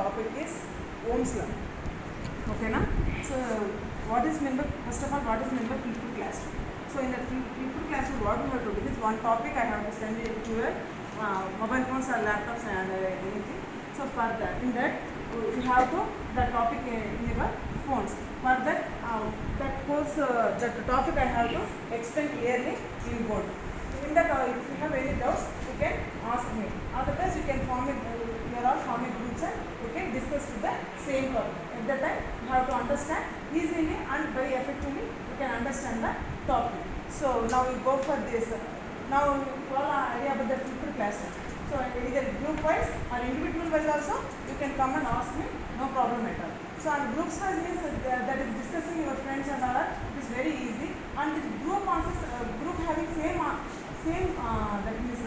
topic is Ohm's law. Okay, na? So, what is meant by, first of all, what is meant by flipped classroom? So, in the flipped classroom, what we have to do is one topic I have to send it to your mobile phones or laptops and anything. So, for that, in that, we have to the topic in your phones. For that, that course, that topic I have to explain clearly in board. In that, if you have any doubts, you can ask me. Otherwise, you can form it. You are all forming groups and you can discuss with the same topic. At that time, you have to understand easily and very effectively. You can understand the topic. So now we go for this. Now you all are idea about the flipped classroom. So either group wise or individual wise also, you can come and ask me. No problem at all. So on groups wise means that is discussing your friends and all that. It is very easy. And the group also, group having same that means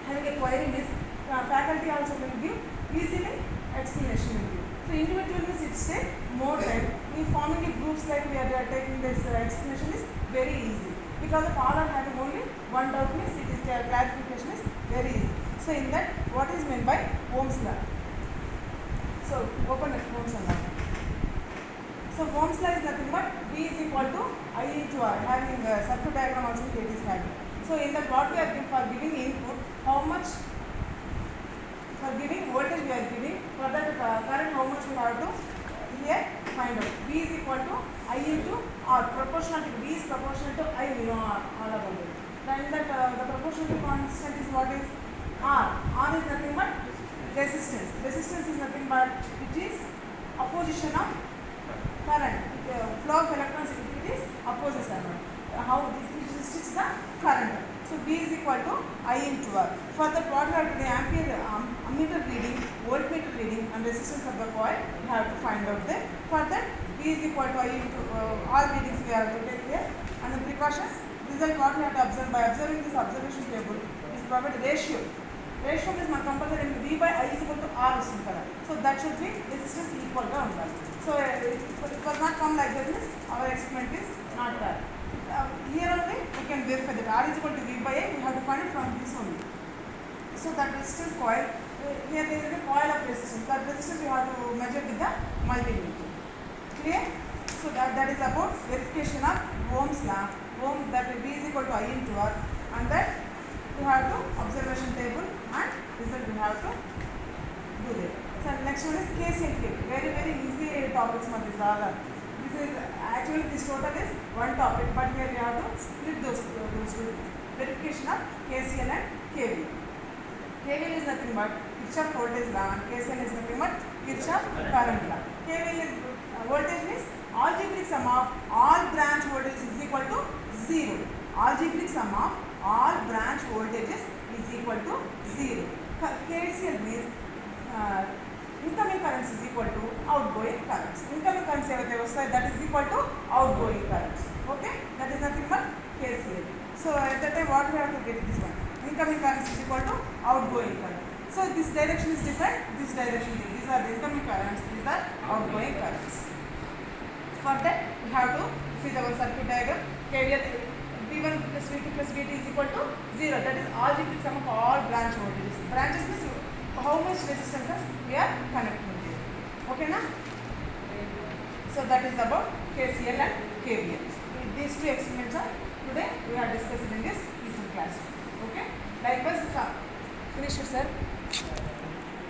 having a query means faculty also will give easily explanation will give. So individual means it takes more time. In forming a groups like we are taking this explanation is very easy because of all are having only one doubt means it is clarification is very easy. So in that what is meant by Ohm's law? So open the Ohm's law. So Ohm's law is nothing but V is equal to I into R, having a circuit diagram also it is having. So in that what we are giving for giving input, how much for giving voltage we are giving, for that current how much we have to here find out. V is equal to I into R, proportional to V is proportional to I, we know all about it. Then that the proportional constant is what is R. R is nothing but resistance. Resistance is nothing but it is opposition of current. Flow of electrons it is opposition. How this restricts the current. So V is equal to I into R. For that what we have to do, ampere ammeter reading, voltmeter reading and resistance of the coil we have to find out there. For that V is equal to I into all readings we have to take here. And the precautions, result what we have to observe by observing this observation table is provided ratio. Ratio is my compulsory V by I is equal to R వస్తుంది కదా. So that should be resistance equal గా ఉండాలి. So it was not come like this, our experiment is not that. Here only we can verify that R is equal to V by A, we have to find it from this only. So that resistance coil, here there is a coil of resistance. That resistance we have to measure with the multimeter. Clear? So that is about verification of Ohm's law. Ohm, that V is equal to I into R, and that we have to observation table and result we have to do that. So next one is KCL. Very easy topics for this all. This is actually this total is one topic, but here we have to split those two. Verification of KCL and KVL. KVL is nothing but Kirchhoff voltage law and KCL is nothing but Kirchhoff current law. KVL is voltage means algebraic sum of all branch voltages is equal to 0. Algebraic sum of all branch voltages is equal to 0. KCL means incoming currents is equal to outgoing currents. Incoming currents that is equal to outgoing currents. Okay, that is nothing but KCL. So at that time what we have to get this one, incoming currents is equal to outgoing current. So this direction is different, this direction is, these are the incoming currents, these are outgoing currents. For that we have to see our circuit diagram. KVL V1 plus V2 plus V3 is equal to 0. That is algebraic sum of all branch voltages. Branches means how much resistances we are connecting to. Okay na? So that is about KCL and KVL. These two experiments are today we are discussing in this class. Okay? Likewise, finish it, sir.